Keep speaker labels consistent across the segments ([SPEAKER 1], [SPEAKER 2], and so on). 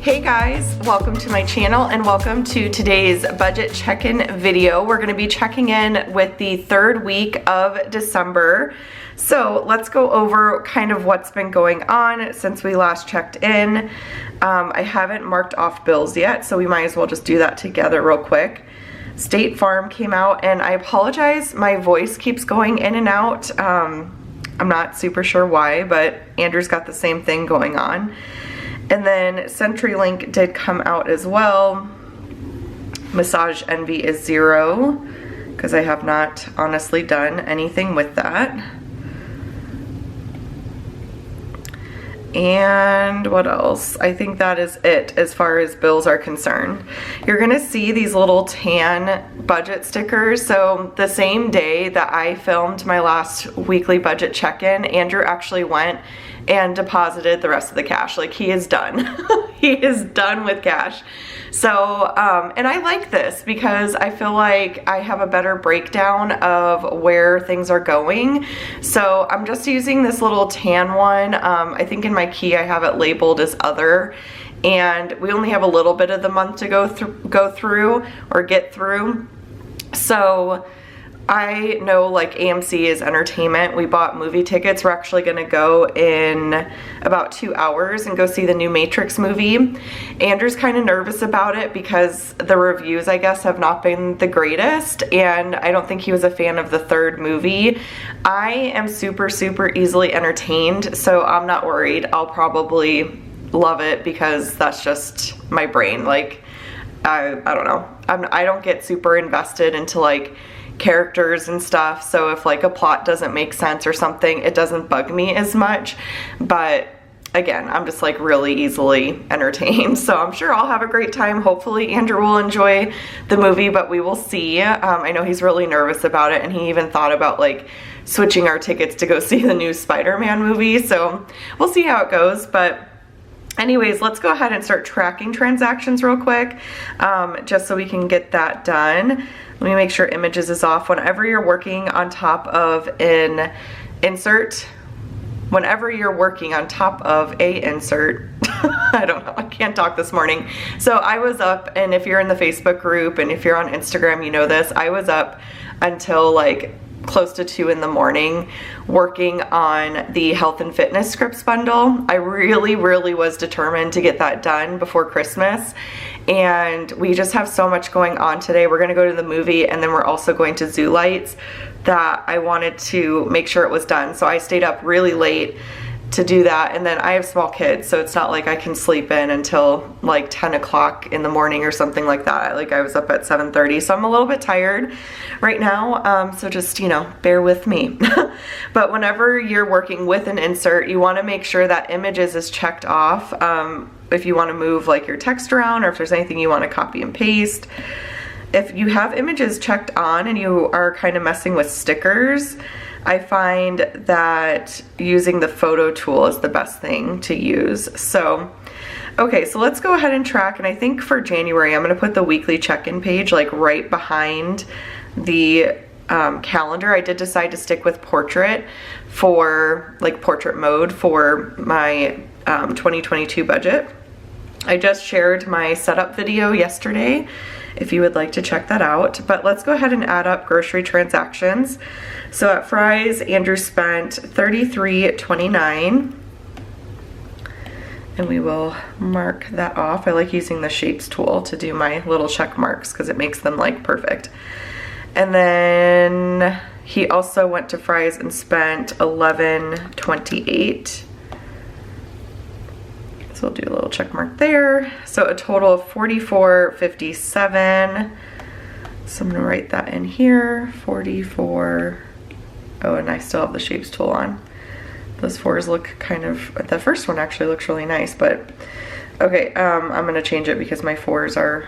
[SPEAKER 1] Hey guys, welcome to my channel and welcome to today's budget check-in video. We're going to be checking in with the third week of December. So let's go over kind of what's been going on since we last checked in. I haven't marked off bills yet, so we might as well just do that together real quick. State Farm came out, and I apologize, my voice keeps going in and out. I'm not super sure why, but Andrew's got the same thing going on. And then CenturyLink did come out as well. Massage Envy is 0 because I have not honestly done anything with that. And what else? I think that is it as far as bills are concerned. You're gonna see these little tan budget stickers. So the same day that I filmed my last weekly budget check-in, Andrew actually went and deposited the rest of the cash. Like, he is done. He is done with cash. So, and I like this because I feel like I have a better breakdown of where things are going. So I'm just using this little tan one. I think in my key I have it labeled as other, and we only have a little bit of the month to go through or get through. So I know, like, AMC is entertainment. We bought movie tickets. We're actually gonna go in about 2 hours and go see the new Matrix movie. Andrew's kind of nervous about it because the reviews, I guess, have not been the greatest, and I don't think he was a fan of the third movie. I am super easily entertained, so I'm not worried. I'll probably love it because that's just my brain. Like, I don't know. I don't get super invested into, like, characters and stuff, so if like a plot doesn't make sense or something, it doesn't bug me as much. But again, I'm just like really easily entertained, so I'm sure I'll have a great time. Hopefully Andrew will enjoy the movie, but we will see. I know he's really nervous about it, and he even thought about like switching our tickets to go see the new Spider-Man movie, so we'll see how it goes. But anyways, let's go ahead and start tracking transactions real quick, just so we can get that done. Let me make sure images is off. Whenever you're working on top of an insert, whenever you're working on top of a insert, I don't know, I can't talk this morning. So I was up, and if you're in the Facebook group and if you're on Instagram, you know this, I was up until like close to 2 in the morning working on the health and fitness scripts bundle. I really was determined to get that done before Christmas, and we just have so much going on today. We're gonna go to the movie, and then we're also going to Zoo Lights, that I wanted to make sure it was done. So I stayed up really late to do that, and then I have small kids, so it's not like I can sleep in until like 10 o'clock in the morning or something like that. Like, I was up at 7:30, so I'm a little bit tired right now, so just, you know, bear with me. But whenever you're working with an insert, you want to make sure that images is checked off. If you want to move like your text around, or if there's anything you want to copy and paste. If you have images checked on and you are kind of messing with stickers, I find that using the photo tool is the best thing to use. So, okay, so let's go ahead and track. And I think for January, I'm gonna put the weekly check-in page like right behind the calendar. I did decide to stick with portrait for like portrait mode for my 2022 budget. I just shared my setup video yesterday if you would like to check that out. But let's go ahead and add up grocery transactions. So at Fry's, Andrew spent $33.29, and we will mark that off. I like using the shapes tool to do my little check marks because it makes them like perfect. And then he also went to Fry's and spent $11.28. So we'll do a little check mark there. So a total of $44.57. So I'm gonna write that in here, 44. Oh, and I still have the shapes tool on. Those 4s look kind of, the first one actually looks really nice, but okay, I'm gonna change it because my 4s are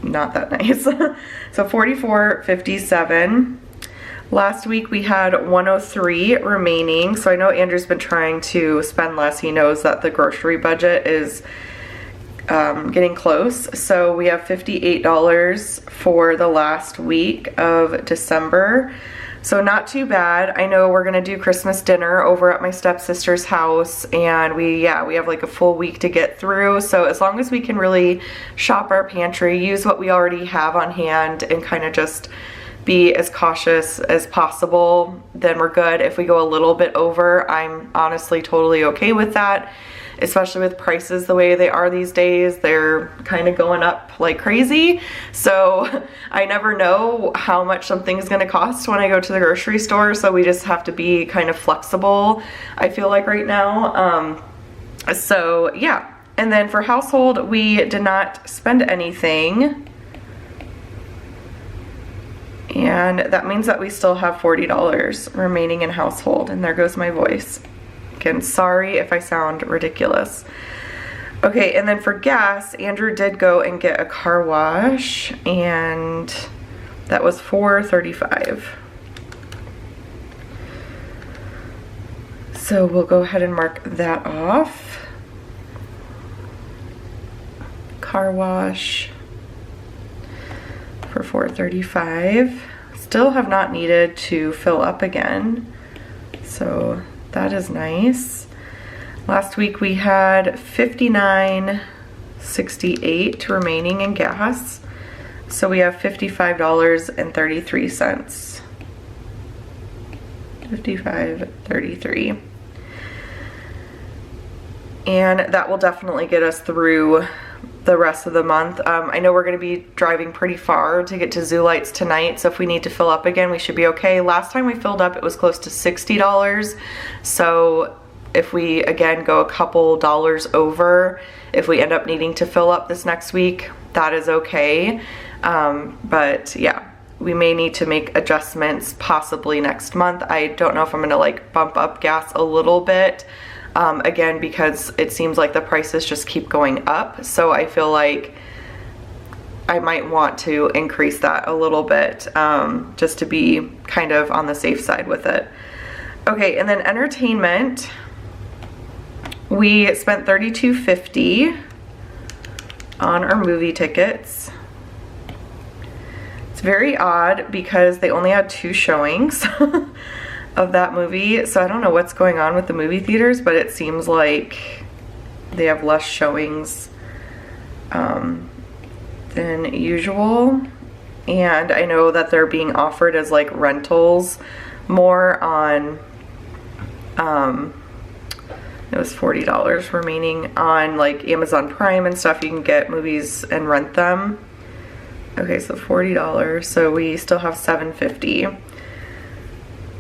[SPEAKER 1] not that nice. So $44.57. Last week we had $103 remaining, so I know Andrew's been trying to spend less. He knows that the grocery budget is getting close. So we have $58 for the last week of December. So not too bad. I know we're gonna do Christmas dinner over at my stepsister's house, and we have like a full week to get through. So as long as we can really shop our pantry, use what we already have on hand, and kind of just be as cautious as possible, then we're good. If we go a little bit over, I'm honestly totally okay with that, especially with prices the way they are these days. They're kind of going up like crazy. So I never know how much something's gonna cost when I go to the grocery store. So we just have to be kind of flexible, I feel like right now. So yeah. And then for household, we did not spend anything. And that means that we still have $40 remaining in household. And there goes my voice. Again, sorry if I sound ridiculous. Okay, and then for gas, Andrew did go and get a car wash, and that was $4.35. So we'll go ahead and mark that off. Car wash for $4.35. Still have not needed to fill up again, so that is nice. Last week we had $59.68 remaining in gas, so we have $55.33. $55.33. And that will definitely get us through the rest of the month. I know we're going to be driving pretty far to get to Zoo Lights tonight, so if we need to fill up again, we should be okay. Last time we filled up, it was close to $60, so if we again go a couple dollars over, if we end up needing to fill up this next week, that is okay. But yeah, we may need to make adjustments possibly next month. I don't know if I'm gonna like bump up gas a little bit, again, because it seems like the prices just keep going up. So I feel like I might want to increase that a little bit, just to be kind of on the safe side with it. Okay, and then entertainment, we spent $32.50 on our movie tickets. It's very odd because they only had 2 showings of that movie, so I don't know what's going on with the movie theaters, but it seems like they have less showings than usual. And I know that they're being offered as like rentals more on it was $40 remaining on like Amazon Prime and stuff. You can get movies and rent them. Okay, so $40, so we still have $7.50.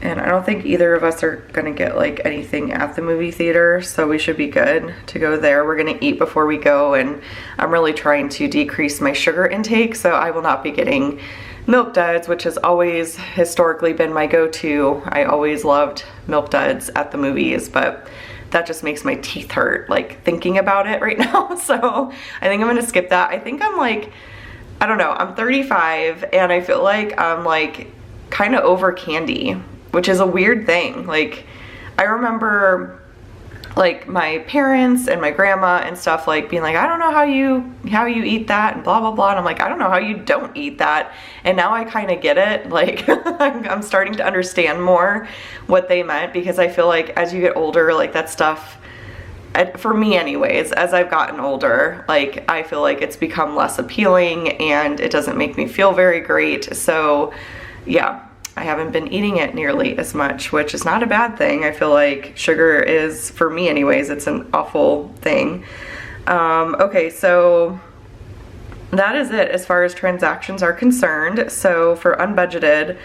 [SPEAKER 1] And I don't think either of us are gonna get like anything at the movie theater, so we should be good to go there. We're gonna eat before we go, and I'm really trying to decrease my sugar intake, so I will not be getting Milk Duds, which has always historically been my go-to. I always loved Milk Duds at the movies, but that just makes my teeth hurt like thinking about it right now. So I think I'm gonna skip that. I think I'm like, I don't know, I'm 35 and I feel like I'm like kind of over candy, which is a weird thing. Like I remember like my parents and my grandma and stuff like being like, I don't know how you eat that and blah blah blah, and I'm like, I don't know how you don't eat that. And now I kind of get it. Like I'm starting to understand more what they meant, because I feel like as you get older, like that stuff, for me anyways, as I've gotten older, like I feel like it's become less appealing and it doesn't make me feel very great. So yeah, I haven't been eating it nearly as much, which is not a bad thing. I feel like sugar is, for me anyways, it's an awful thing. Okay, so that is it as far as transactions are concerned. So for unbudgeted,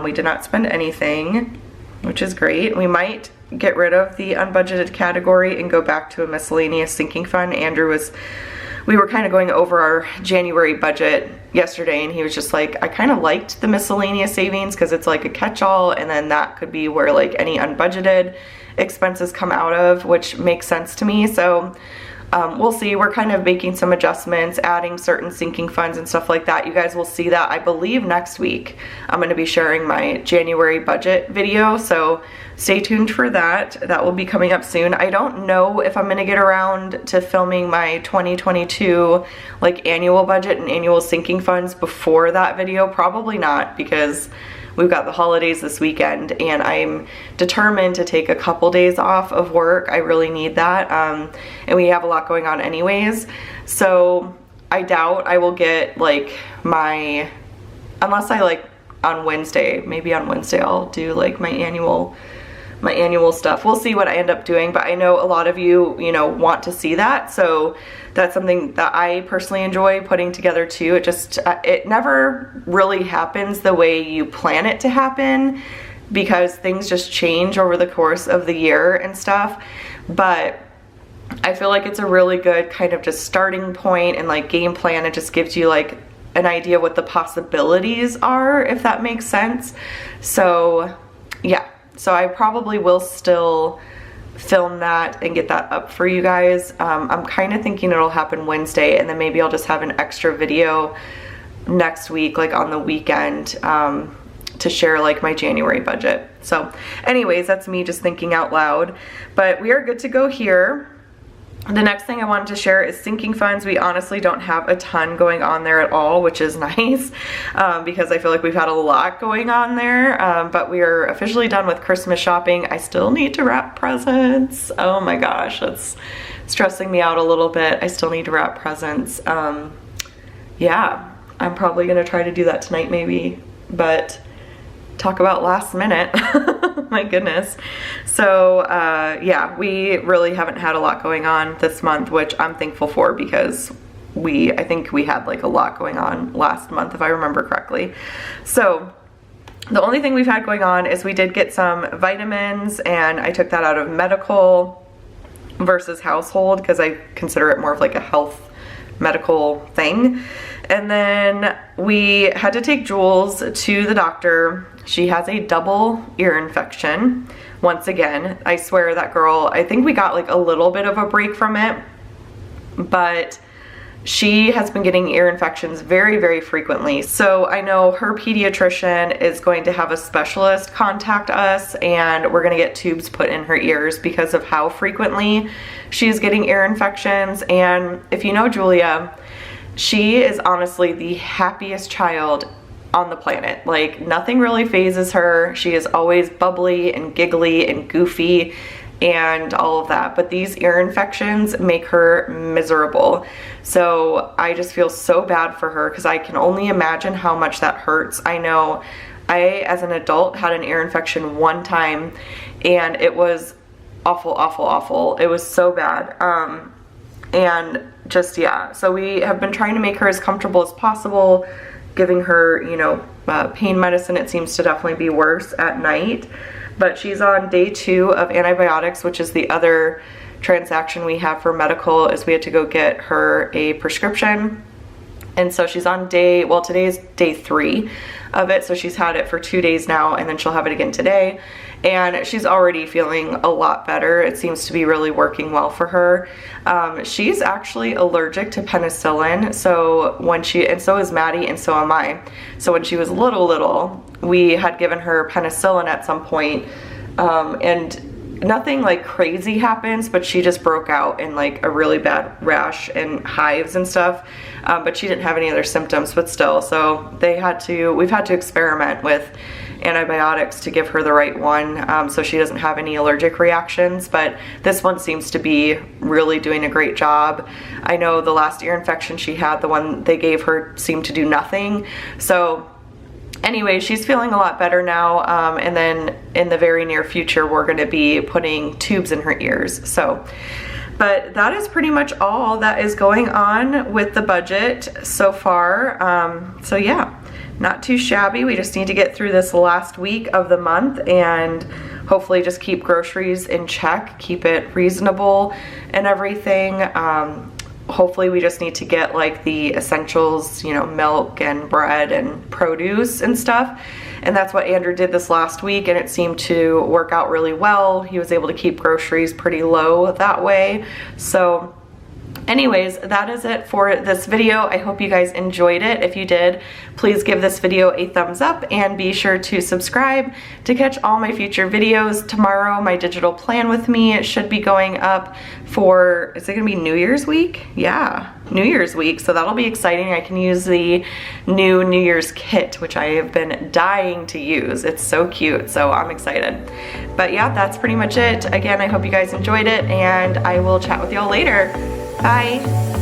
[SPEAKER 1] we did not spend anything, which is great. We might get rid of the unbudgeted category and go back to a miscellaneous sinking fund. We were kind of going over our January budget yesterday, and he was just like, I kind of liked the miscellaneous savings because it's like a catch-all, and then that could be where like any unbudgeted expenses come out of, which makes sense to me. So we'll see. We're kind of making some adjustments, adding certain sinking funds and stuff like that. You guys will see that, I believe, next week. I'm going to be sharing my January budget video, so stay tuned for that. That will be coming up soon. I don't know if I'm going to get around to filming my 2022 like annual budget and annual sinking funds before that video. Probably not, because we've got the holidays this weekend, and I'm determined to take a couple days off of work. I really need that, and we have a lot going on anyways, so I doubt I will get like unless I like on Wednesday, maybe on Wednesday I'll do like my annual stuff. We'll see what I end up doing, but I know a lot of you know, want to see that, so that's something that I personally enjoy putting together too. It never really happens the way you plan it to happen, because things just change over the course of the year and stuff, but I feel like it's a really good kind of just starting point and like game plan. It just gives you like an idea what the possibilities are, if that makes sense. So yeah, so I probably will still film that and get that up for you guys. I'm kind of thinking it'll happen Wednesday, and then maybe I'll just have an extra video next week, like on the weekend, to share like my January budget. So anyways, that's me just thinking out loud, but we are good to go here. The next thing I wanted to share is sinking funds. We honestly don't have a ton going on there at all, which is nice, because I feel like we've had a lot going on there, but we are officially done with Christmas shopping. I still need to wrap presents. Oh my gosh, that's stressing me out a little bit. I still need to wrap presents. Yeah, I'm probably gonna try to do that tonight maybe, but talk about last minute. My goodness. So yeah, we really haven't had a lot going on this month, which I'm thankful for, because I think we had like a lot going on last month, if I remember correctly. So the only thing we've had going on is we did get some vitamins, and I took that out of medical versus household, because I consider it more of like a health medical thing. And then we had to take Jules to the doctor. She has a double ear infection. Once again, I swear that girl, I think we got like a little bit of a break from it, but she has been getting ear infections very, very frequently. So I know her pediatrician is going to have a specialist contact us, and we're gonna get tubes put in her ears because of how frequently she's getting ear infections. And if you know Julia, she is honestly the happiest child on the planet. Like, nothing really phases her. She is always bubbly and giggly and goofy and all of that, but these ear infections make her miserable. So I just feel so bad for her, because I can only imagine how much that hurts. I know I, as an adult, had an ear infection one time, and it was awful, awful, awful. It was so bad. And just, yeah, so we have been trying to make her as comfortable as possible, giving her, you know, pain medicine. It seems to definitely be worse at night, but she's on day 2 of antibiotics, which is the other transaction we have for medical, is we had to go get her a prescription. And so she's on today's day 3 of it, so she's had it for 2 days now, and then she'll have it again today, and she's already feeling a lot better. It seems to be really working well for her. She's actually allergic to penicillin, so and so is Maddie, and so am I. So when she was little, we had given her penicillin at some point, and nothing like crazy happens, but she just broke out in like a really bad rash and hives and stuff, but she didn't have any other symptoms, but still. So we've had to experiment with antibiotics to give her the right one, so she doesn't have any allergic reactions, but this one seems to be really doing a great job. I know the last ear infection she had, the one they gave her seemed to do nothing. So anyway, she's feeling a lot better now, and then in the very near future we're going to be putting tubes in her ears. So, but that is pretty much all that is going on with the budget so far. So yeah, not too shabby. We just need to get through this last week of the month and hopefully just keep groceries in check, keep it reasonable and everything. Hopefully we just need to get like the essentials, you know, milk and bread and produce and stuff. And that's what Andrew did this last week, and it seemed to work out really well. He was able to keep groceries pretty low that way. So Anyways, that is it for this video. I hope you guys enjoyed it. If you did, please give this video a thumbs up and be sure to subscribe to catch all my future videos. Tomorrow, my digital plan with me should be going up for, is it gonna be New Year's week? Yeah, New Year's week, so that'll be exciting. I can use the new New Year's kit, which I have been dying to use. It's so cute, so I'm excited. But yeah, that's pretty much it. Again, I hope you guys enjoyed it, and I will chat with y'all later. Bye.